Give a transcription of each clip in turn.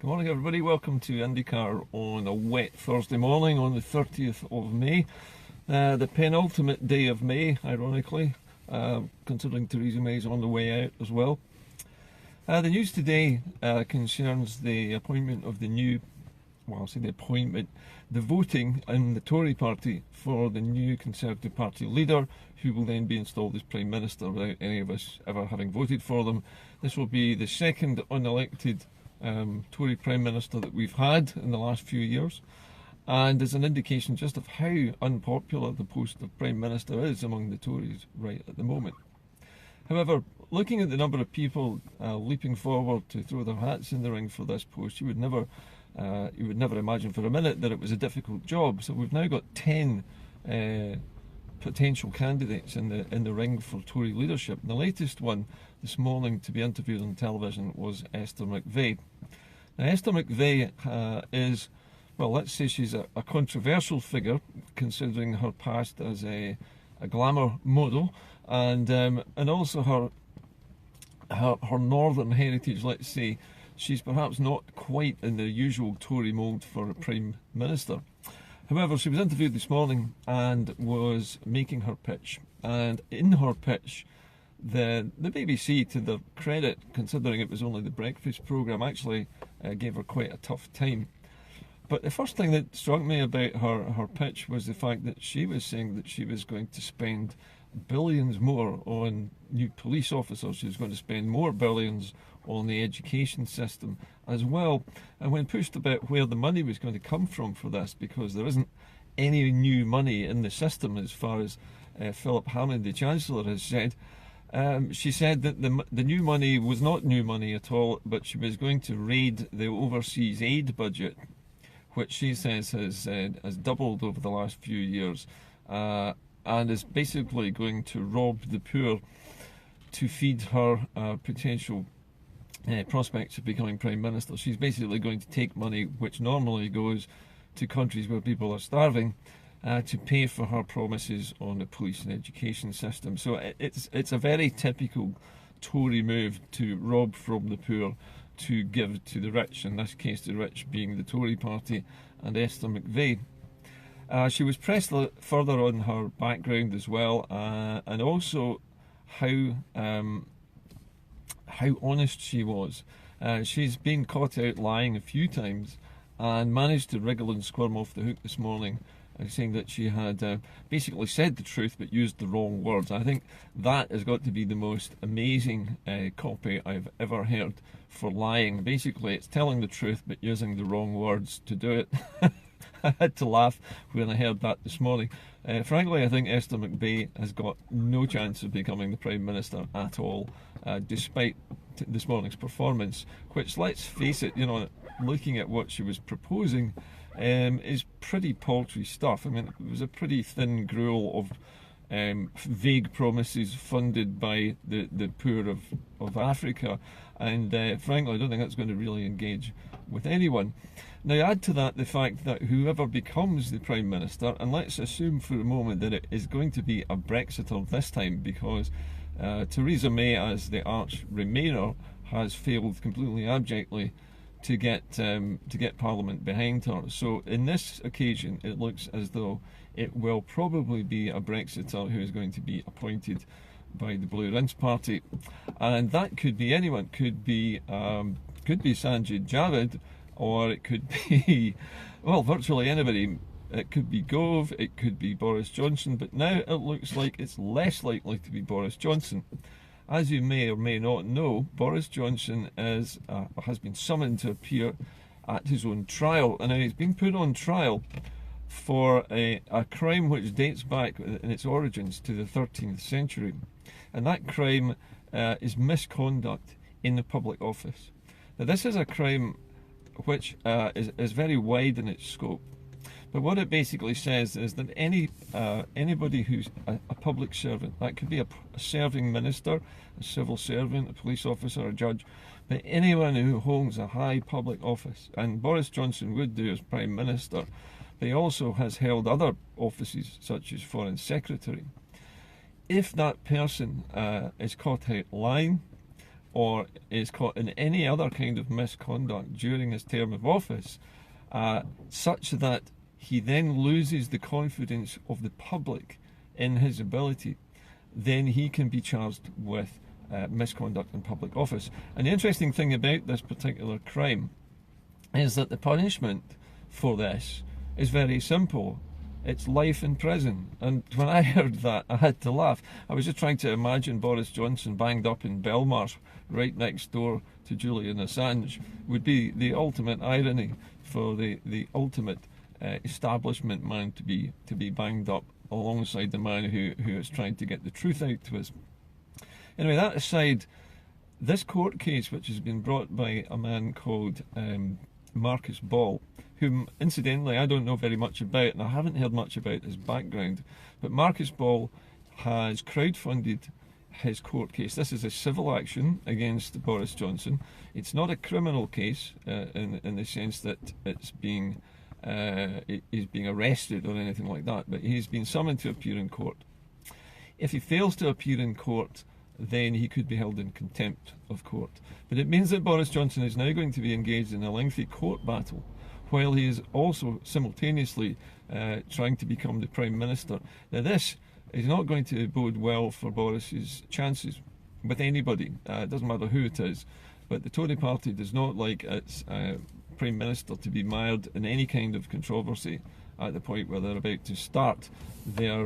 Good morning, everybody. Welcome to IndyCar on a wet Thursday morning on the 30th of May. The penultimate day of May, ironically, considering Theresa May's on the way out as well. The news today concerns the appointment of the new, well, I'll say the appointment, the voting in the Tory party for the new Conservative Party leader, who will then be installed as Prime Minister without any of us ever having voted for them. This will be the second unelected Tory Prime Minister that we've had in the last few years, and is an indication just of how unpopular the post of Prime Minister is among the Tories right at the moment. However, looking at the number of people leaping forward to throw their hats in the ring for this post, you would never imagine for a minute that it was a difficult job. So we've now got 10 potential candidates in the ring for Tory leadership. And the latest one this morning to be interviewed on television was Esther Mcvey. Now, Esther Mcvey is, well, let's say she's a controversial figure, considering her past as a glamour model, and also her northern heritage. Let's say she's perhaps not quite in the usual Tory mould for a Prime Minister. However, she was interviewed this morning and was making her pitch. And in her pitch, the BBC, to their credit, considering it was only the breakfast programme, actually gave her quite a tough time. But the first thing that struck me about her pitch was the fact that she was saying that she was going to spend billions more on new police officers. She was going to spend more billions on the education system as well. And when pushed about where the money was going to come from for this, because there isn't any new money in the system, as far as Philip Hammond the Chancellor has said, she said that the new money was not new money at all, but she was going to raid the overseas aid budget, which she says has doubled over the last few years, and is basically going to rob the poor to feed her potential prospects of becoming Prime Minister. She's basically going to take money which normally goes to countries where people are starving to pay for her promises on the police and education system. So it's a very typical Tory move to rob from the poor to give to the rich, in this case the rich being the Tory party and Esther Mcvey. She was pressed further on her background as well, and also how honest she was. She's been caught out lying a few times and managed to wriggle and squirm off the hook this morning, saying that she had basically said the truth but used the wrong words. I think that has got to be the most amazing copy I've ever heard for lying. Basically, it's telling the truth but using the wrong words to do it. I had to laugh when I heard that this morning. Frankly, I think Esther Mcvey has got no chance of becoming the Prime Minister at all, despite this morning's performance, which, let's face it, looking at what she was proposing, is pretty paltry stuff. I mean, it was a pretty thin gruel of vague promises funded by the poor of Africa, and frankly, I don't think that's going to really engage with anyone. Now, add to that the fact that whoever becomes the Prime Minister, and let's assume for a moment that it is going to be a brexiter this time, because Theresa May, as the arch Remainer, has failed completely abjectly to get Parliament behind her. So in this occasion, it looks as though it will probably be a brexiter who is going to be appointed by the Blue Rinse Party, and that could be anyone. Could be Sanjay Javid, or it could be, well, virtually anybody. It could be Gove, it could be Boris Johnson, but now it looks like it's less likely to be Boris Johnson. As you may or may not know, Boris Johnson has been summoned to appear at his own trial, and he's been put on trial for a crime which dates back in its origins to the 13th century. And that crime is misconduct in the public office. Now, this is a crime which is very wide in its scope. But what it basically says is that anybody who's a public servant, that could be a serving minister, a civil servant, a police officer, a judge, but anyone who holds a high public office, and Boris Johnson would do as Prime Minister, but he also has held other offices such as Foreign Secretary. If that person is caught out lying, or is caught in any other kind of misconduct during his term of office, such that he then loses the confidence of the public in his ability, then he can be charged with misconduct in public office. And the interesting thing about this particular crime is that the punishment for this is very simple. It's life in prison. And when I heard that, I had to laugh. I was just trying to imagine Boris Johnson banged up in Belmarsh, right next door to Julian Assange. Would be the ultimate irony for the ultimate establishment man to be banged up alongside the man who is trying to get the truth out to us. Anyway, that aside, this court case, which has been brought by a man called Marcus Ball, whom incidentally I don't know very much about, and I haven't heard much about his background, but Marcus Ball has crowdfunded his court case. This is a civil action against Boris Johnson. It's not a criminal case in the sense that he's being arrested or anything like that, but he's been summoned to appear in court. If he fails to appear in court, then he could be held in contempt of court. But it means that Boris Johnson is now going to be engaged in a lengthy court battle, while he is also simultaneously trying to become the Prime Minister. Now this is not going to bode well for Boris's chances with anybody. It doesn't matter who it is, but the Tory party does not like its Prime Minister to be mired in any kind of controversy at the point where they're about to start their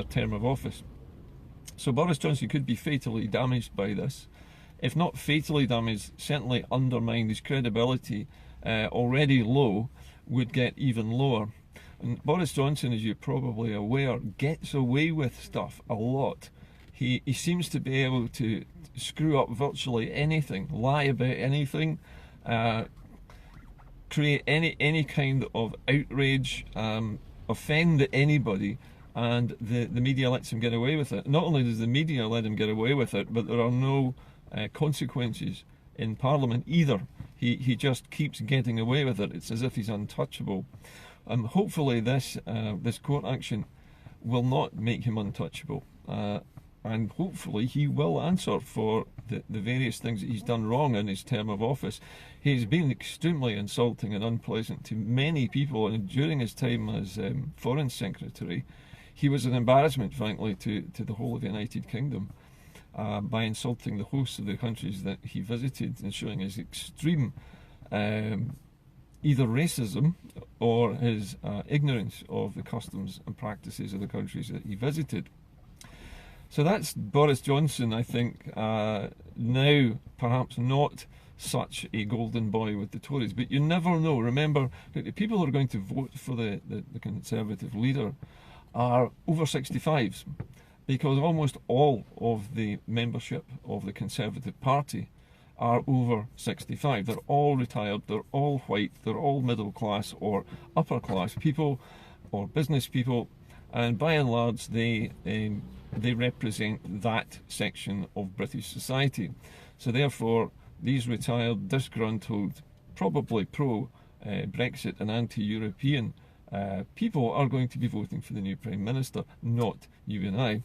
term of office. So Boris Johnson could be fatally damaged by this. If not fatally damaged, certainly undermined. His credibility, already low, would get even lower. And Boris Johnson, as you're probably aware, gets away with stuff a lot. He seems to be able to screw up virtually anything, lie about anything, create any kind of outrage, offend anybody, and the media lets him get away with it. Not only does the media let him get away with it, but there are no consequences in Parliament either. He just keeps getting away with it. It's as if he's untouchable. Hopefully this court action will not make him untouchable, and hopefully he will answer for the various things that he's done wrong in his term of office. He's been extremely insulting and unpleasant to many people, and during his time as Foreign Secretary, he was an embarrassment, frankly, to the whole of the United Kingdom by insulting the hosts of the countries that he visited and showing his extreme either racism or his ignorance of the customs and practices of the countries that he visited. So that's Boris Johnson, I think, now perhaps not such a golden boy with the Tories, but you never know. Remember that the people who are going to vote for the Conservative leader are over 65s, because almost all of the membership of the Conservative Party are over 65. They're all retired, they're all white, they're all middle class or upper class people or business people, and by and large they represent that section of British society. So therefore these retired, disgruntled, probably pro-Brexit and anti-European people are going to be voting for the new Prime Minister, not you and I.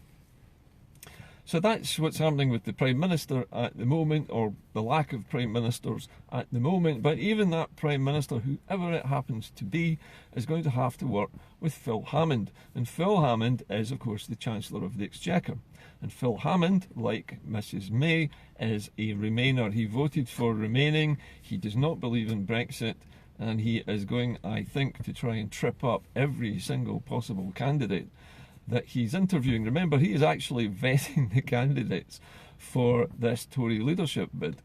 So that's what's happening with the Prime Minister at the moment, or the lack of Prime Ministers at the moment. But even that Prime Minister, whoever it happens to be, is going to have to work with Phil Hammond. And Phil Hammond is, of course, the Chancellor of the Exchequer. And Phil Hammond, like Mrs May, is a Remainer. He voted for remaining. He does not believe in Brexit. And he is going, I think, to try and trip up every single possible candidate that he's interviewing. Remember, he is actually vetting the candidates for this Tory leadership bid.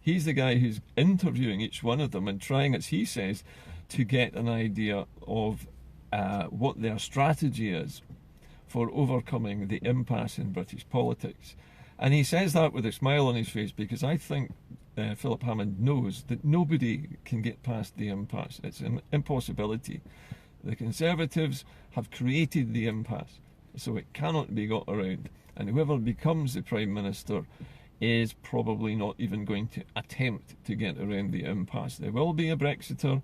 He's the guy who's interviewing each one of them and trying, as he says, to get an idea of what their strategy is for overcoming the impasse in British politics. And he says that with a smile on his face, because I think Philip Hammond knows that nobody can get past the impasse. It's an impossibility. The Conservatives have created the impasse, so it cannot be got around. And whoever becomes the Prime Minister is probably not even going to attempt to get around the impasse. There will be a Brexiter,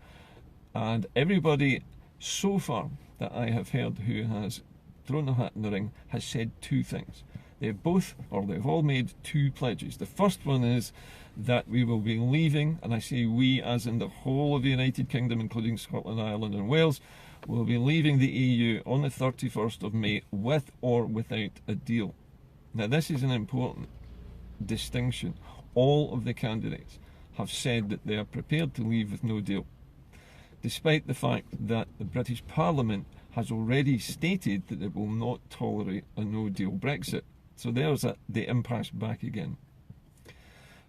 and everybody so far that I have heard who has thrown the hat in the ring has said two things. they've all made two pledges. The first one is that we will be leaving, and I say we as in the whole of the United Kingdom, including Scotland, Ireland and Wales, will be leaving the EU on the 31st of May with or without a deal. Now this is an important distinction. All of the candidates have said that they are prepared to leave with no deal, despite the fact that the British Parliament has already stated that it will not tolerate a no-deal Brexit. So there's the impasse back again.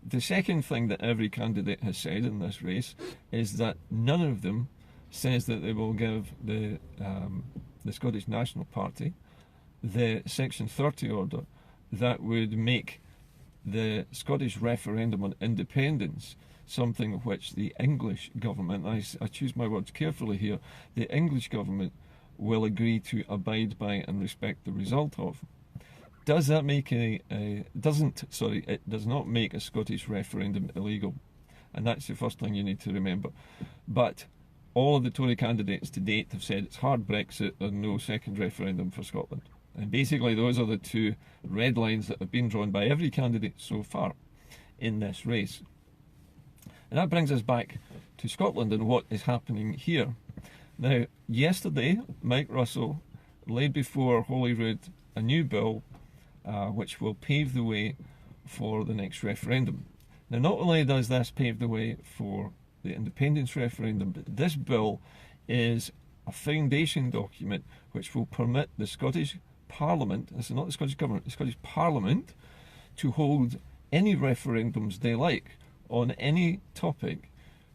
The second thing that every candidate has said in this race is that none of them says that they will give the Scottish National Party the Section 30 order that would make the Scottish referendum on independence something which the English government, I choose my words carefully here, the English government will agree to abide by and respect the result of. Does that make it does not make a Scottish referendum illegal. And that's the first thing you need to remember. But all of the Tory candidates to date have said it's hard Brexit and no second referendum for Scotland. And basically those are the two red lines that have been drawn by every candidate so far in this race. And that brings us back to Scotland and what is happening here. Now, yesterday, Mike Russell laid before Holyrood a new bill which will pave the way for the next referendum. Now, not only does this pave the way for the independence referendum, but this bill is a foundation document which will permit the Scottish Parliament, this is not the Scottish Government, the Scottish Parliament, to hold any referendums they like on any topic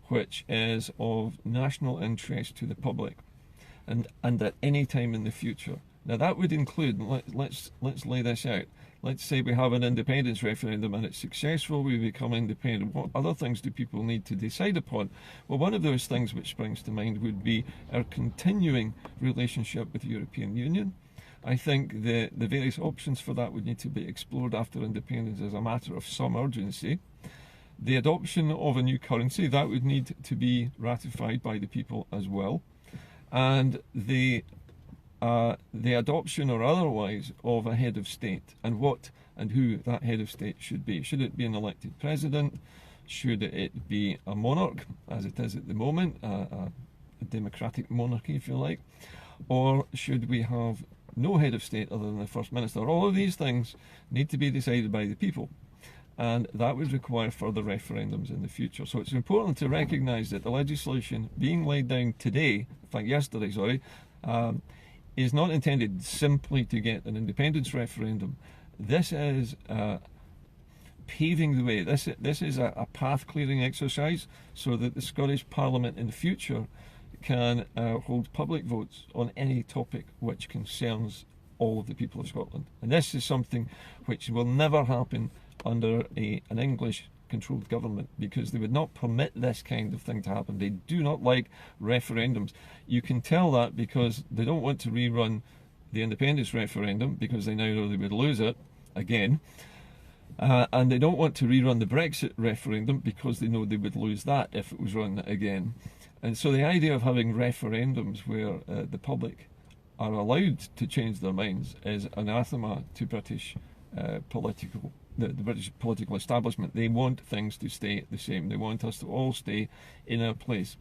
which is of national interest to the public, and at any time in the future. Now that would include, let's lay this out. Let's say we have an independence referendum and it's successful, we become independent. What other things do people need to decide upon? Well, one of those things which springs to mind would be our continuing relationship with the European Union. I think the various options for that would need to be explored after independence as a matter of some urgency. The adoption of a new currency, that would need to be ratified by the people as well. And the adoption or otherwise of a head of state, and what and who that head of state should be. Should it be an elected president? Should it be a monarch, as it is at the moment, a democratic monarchy, if you like? Or should we have no head of state other than the First Minister? All of these things need to be decided by the people, and that would require further referendums in the future. So it's important to recognise that the legislation being laid down today, in fact yesterday, sorry, is not intended simply to get an independence referendum. This is paving the way. This is a path clearing exercise so that the Scottish Parliament in the future can hold public votes on any topic which concerns all of the people of Scotland. And this is something which will never happen under an English controlled government, because they would not permit this kind of thing to happen. They do not like referendums. You can tell that because they don't want to rerun the independence referendum, because they now know they would lose it again, and they don't want to rerun the Brexit referendum because they know they would lose that if it was run again. And so the idea of having referendums where the public are allowed to change their minds is anathema to British the British political establishment. They want things to stay the same. They want us to all stay in our place.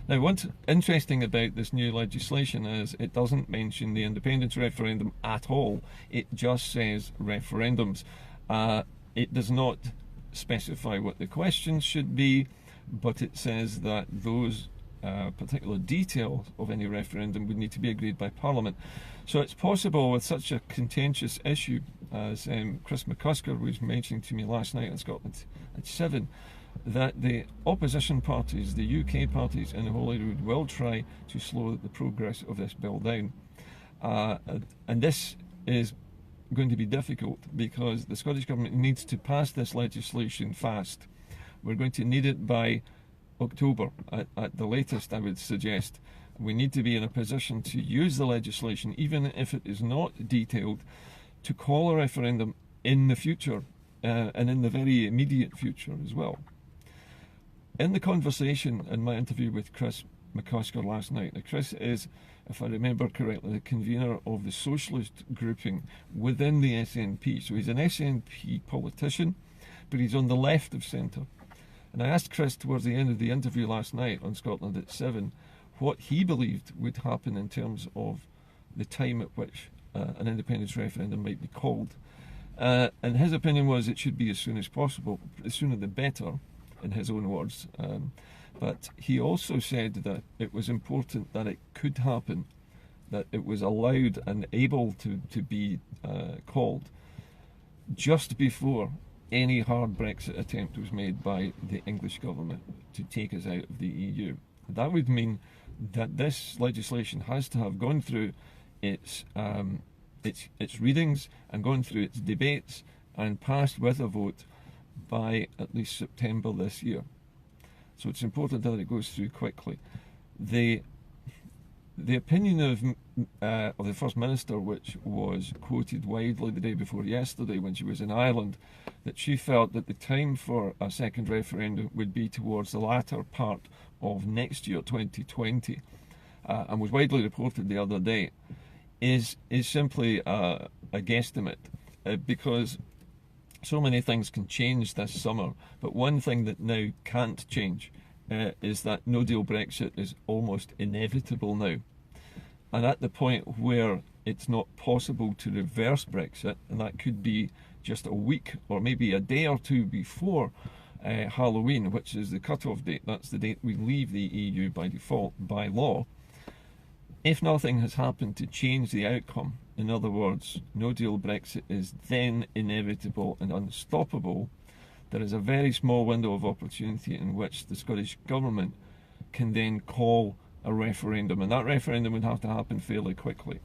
Now, what's interesting about this new legislation is it doesn't mention the independence referendum at all. It just says referendums. It does not specify what the questions should be, but it says that those particular details of any referendum would need to be agreed by Parliament. So it's possible with such a contentious issue as Chris McCusker was mentioning to me last night in Scotland at 7, that the opposition parties, the UK parties in Holyrood, will try to slow the progress of this bill down. And this is going to be difficult because the Scottish Government needs to pass this legislation fast. We're going to need it by October at the latest, I would suggest. We need to be in a position to use the legislation, even if it is not detailed, to call a referendum in the future and in the very immediate future as well. In the conversation in my interview with Chris McCusker last night. Now, Chris is, if I remember correctly, the convener of the socialist grouping within the SNP. So he's an SNP politician, but he's on the left of centre. And I asked Chris towards the end of the interview last night on Scotland at 7 what he believed would happen in terms of the time at which an independence referendum might be called. And his opinion was it should be as soon as possible, the sooner the better, in his own words. But he also said that it was important that it could happen, that it was allowed and able to be called just before any hard Brexit attempt was made by the English government to take us out of the EU. That would mean that this legislation has to have gone through its readings and gone through its debates and passed with a vote by at least September this year. So it's important that it goes through quickly. The opinion of the First Minister, which was quoted widely the day before yesterday when she was in Ireland, that she felt that the time for a second referendum would be towards the latter part of next year, 2020, and was widely reported the other day, is simply a guesstimate, because so many things can change this summer, but one thing that now can't change is that no-deal Brexit is almost inevitable now. And at the point where it's not possible to reverse Brexit, and that could be just a week or maybe a day or two before Halloween, which is the cut-off date, that's the date we leave the EU by default, by law, if nothing has happened to change the outcome, in other words, no-deal Brexit is then inevitable and unstoppable, there is a very small window of opportunity in which the Scottish Government can then call a referendum, and that referendum would have to happen fairly quickly.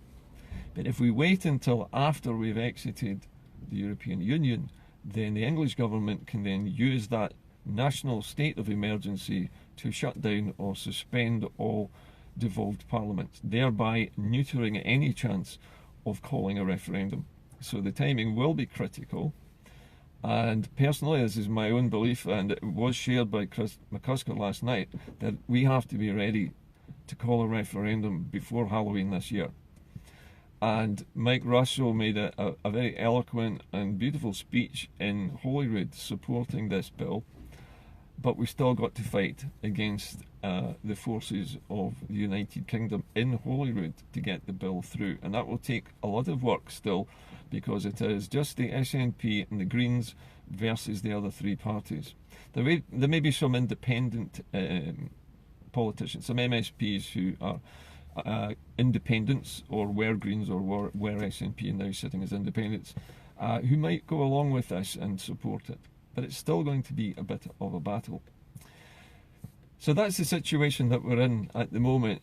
But if we wait until after we've exited the European Union, then the English Government can then use that national state of emergency to shut down or suspend all devolved parliaments, thereby neutering any chance of calling a referendum. So the timing will be critical, and personally, this is my own belief, and it was shared by Chris McCusker last night, that we have to be ready to call a referendum before Halloween this year. And Mike Russell made a very eloquent and beautiful speech in Holyrood supporting this bill, but we've still got to fight against the forces of the United Kingdom in Holyrood to get the bill through, and that will take a lot of work still, because it is just the SNP and the Greens versus the other three parties. There may be some independent politicians, some MSPs who are independents, or were Greens or were SNP and now sitting as independents, who might go along with this and support it. But it's still going to be a bit of a battle. So that's the situation that we're in at the moment.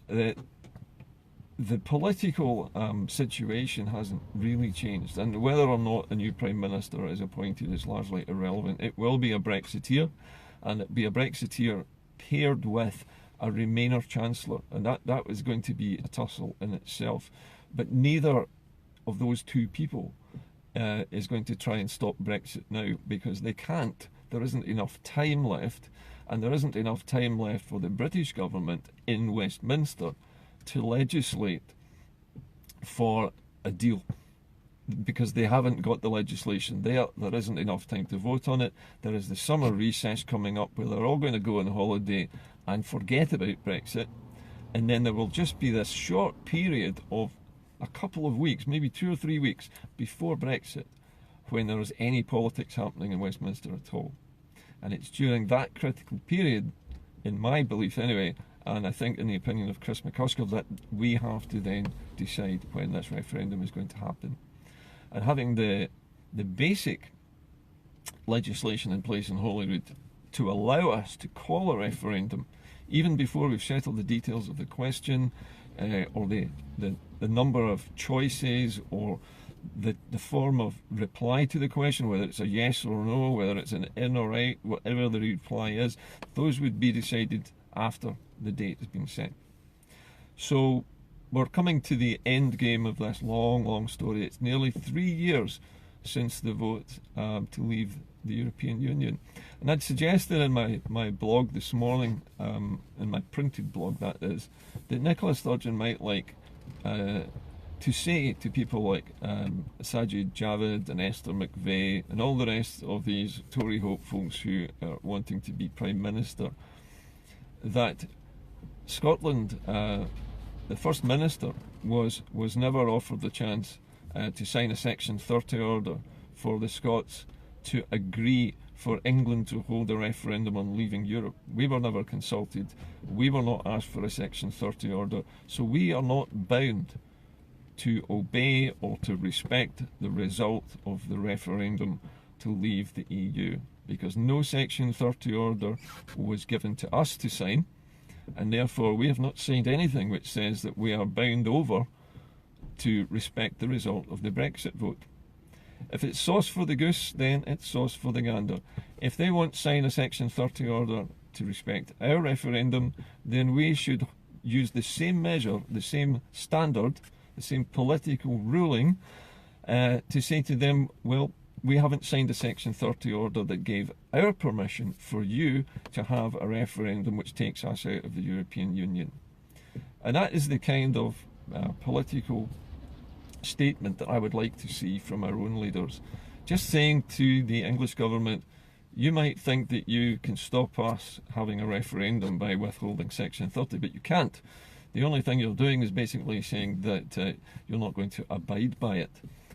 The political situation hasn't really changed, and whether or not a new Prime Minister is appointed is largely irrelevant. It will be a Brexiteer, and it'll be a Brexiteer paired with a Remainer Chancellor, and that was going to be a tussle in itself. But neither of those two people is going to try and stop Brexit now, because they can't. There isn't enough time left, and there isn't enough time left for the British government in Westminster to legislate for a deal, because they haven't got the legislation there. There isn't enough time to vote on it. There is the summer recess coming up where they're all going to go on holiday and forget about Brexit, and then there will just be this short period of a couple of weeks, maybe 2 or 3 weeks before Brexit, when there is any politics happening in Westminster at all. And it's during that critical period, in my belief anyway, and I think in the opinion of Chris McCusker, that we have to then decide when this referendum is going to happen. And having the basic legislation in place in Holyrood to allow us to call a referendum, even before we've settled the details of the question, or the number of choices, or the form of reply to the question, whether it's a yes or no, whether it's an in or out, whatever the reply is, those would be decided after the date has been set. So we're coming to the end game of this long story. It's nearly 3 years since the vote to leave the European Union. And I'd suggested in my blog this morning, in my printed blog that is, that Nicola Sturgeon might like to say to people like Sajid Javid and Esther Mcvey and all the rest of these Tory hopefuls who are wanting to be Prime Minister, that Scotland, the First Minister, was never offered the chance to sign a Section 30 order for the Scots to agree for England to hold a referendum on leaving Europe. We were never consulted. We were not asked for a Section 30 order. So we are not bound to obey or to respect the result of the referendum to leave the EU, because no Section 30 order was given to us to sign, and therefore we have not signed anything which says that we are bound over to respect the result of the Brexit vote. If it's sauce for the goose, then it's sauce for the gander. If they won't sign a Section 30 order to respect our referendum, then we should use the same measure, the same standard, the same political ruling to say to them, well, we haven't signed a Section 30 order that gave our permission for you to have a referendum which takes us out of the European Union. And that is the kind of political statement that I would like to see from our own leaders. Just saying to the English government, you might think that you can stop us having a referendum by withholding Section 30, but you can't. The only thing you're doing is basically saying that you're not going to abide by it.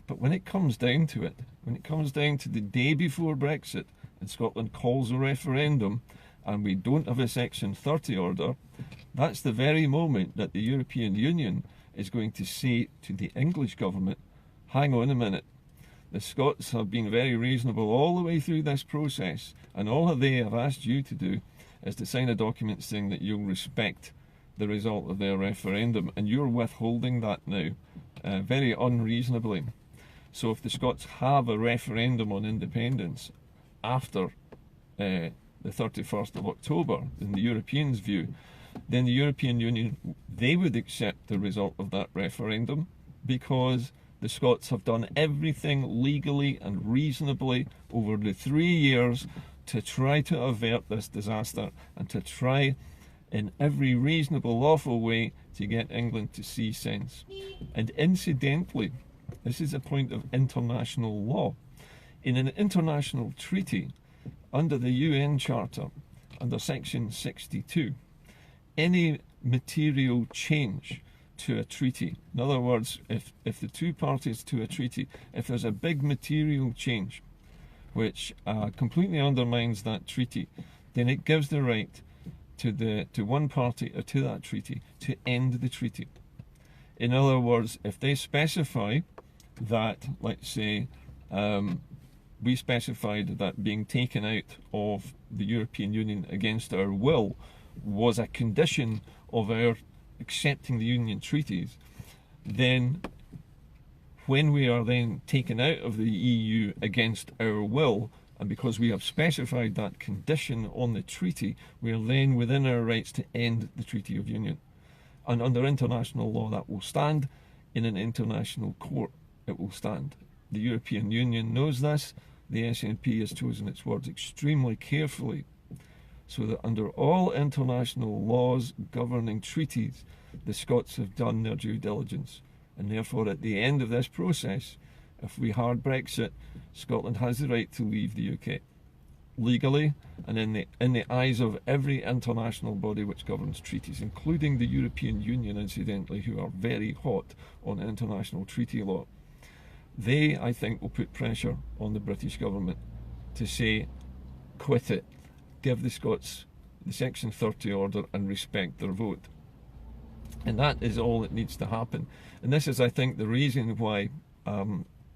But when it comes down to it, when it comes down to the day before Brexit and Scotland calls a referendum and we don't have a Section 30 order, that's the very moment that the European Union is going to say to the English government, hang on a minute, the Scots have been very reasonable all the way through this process, and all that they have asked you to do is to sign a document saying that you'll respect the result of their referendum, and you're withholding that now very unreasonably. So if the Scots have a referendum on independence after the 31st of October, in the Europeans' view, then the European Union, they would accept the result of that referendum, because the Scots have done everything legally and reasonably over the 3 years to try to avert this disaster and to try in every reasonable, lawful way to get England to see sense. And incidentally, this is a point of international law. In an international treaty, under the UN Charter, under Section 62, any material change to a treaty, in other words, if the two parties to a treaty, if there's a big material change which completely undermines that treaty, then it gives the right to one party or to that treaty to end the treaty. In other words, if they specify that, let's say, we specified that being taken out of the European Union against our will was a condition of our accepting the Union treaties, then when we are then taken out of the EU against our will, and because we have specified that condition on the treaty, we are then within our rights to end the Treaty of Union. And under international law that will stand. In an international court it will stand. The European Union knows this. The SNP has chosen its words extremely carefully, so that under all international laws governing treaties, the Scots have done their due diligence. And therefore, at the end of this process, if we hard Brexit, Scotland has the right to leave the UK legally, and in the eyes of every international body which governs treaties, including the European Union, incidentally, who are very hot on international treaty law. They, I think, will put pressure on the British government to say, quit it, give the Scots the Section 30 order and respect their vote. And that is all that needs to happen. And this is, I think, the reason why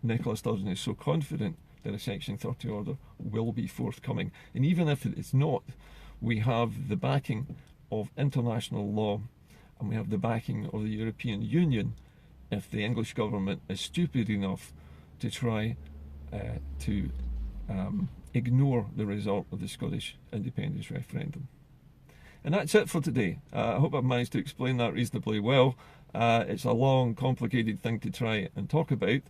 Nicola Sturgeon is so confident that a Section 30 order will be forthcoming. And even if it is not, we have the backing of international law, and we have the backing of the European Union if the English government is stupid enough to try to ignore the result of the Scottish independence referendum. And that's it for today. I hope I've managed to explain that reasonably well. It's a long, complicated thing to try and talk about,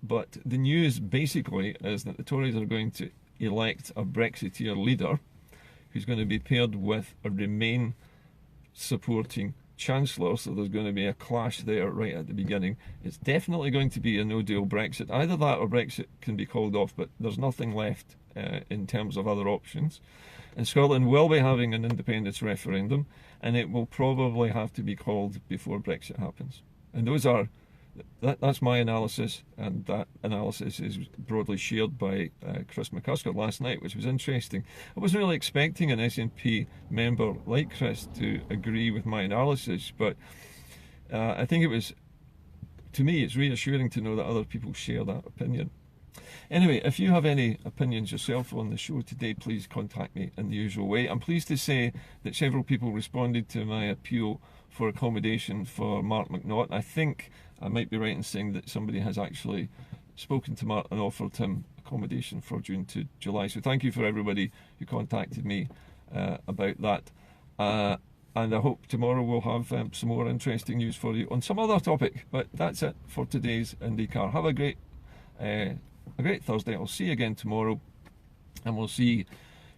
But the news basically is that the Tories are going to elect a brexiteer leader who's going to be paired with a Remain supporting Chancellor, so there's going to be a clash there right at the beginning. It's definitely going to be a no-deal Brexit. Either that or Brexit can be called off, but there's nothing left in terms of other options. And Scotland will be having an independence referendum, and it will probably have to be called before Brexit happens. And that's my analysis, and that analysis is broadly shared by Chris McCusker last night, which was interesting. I wasn't really expecting an SNP member like Chris to agree with my analysis, but I think to me, it's reassuring to know that other people share that opinion. Anyway, if you have any opinions yourself on the show today, please contact me in the usual way. I'm pleased to say that several people responded to my appeal for accommodation for Mark McNaught. I think I might be right in saying that somebody has actually spoken to Mark and offered him accommodation for June to July. So thank you for everybody who contacted me about that. And I hope tomorrow we'll have some more interesting news for you on some other topic. But that's it for today's IndyCar. Have a great Thursday. I'll see you again tomorrow, and we'll see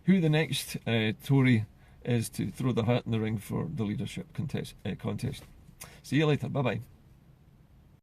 who the next Tory is to throw their hat in the ring for the leadership contest. See you later. Bye bye.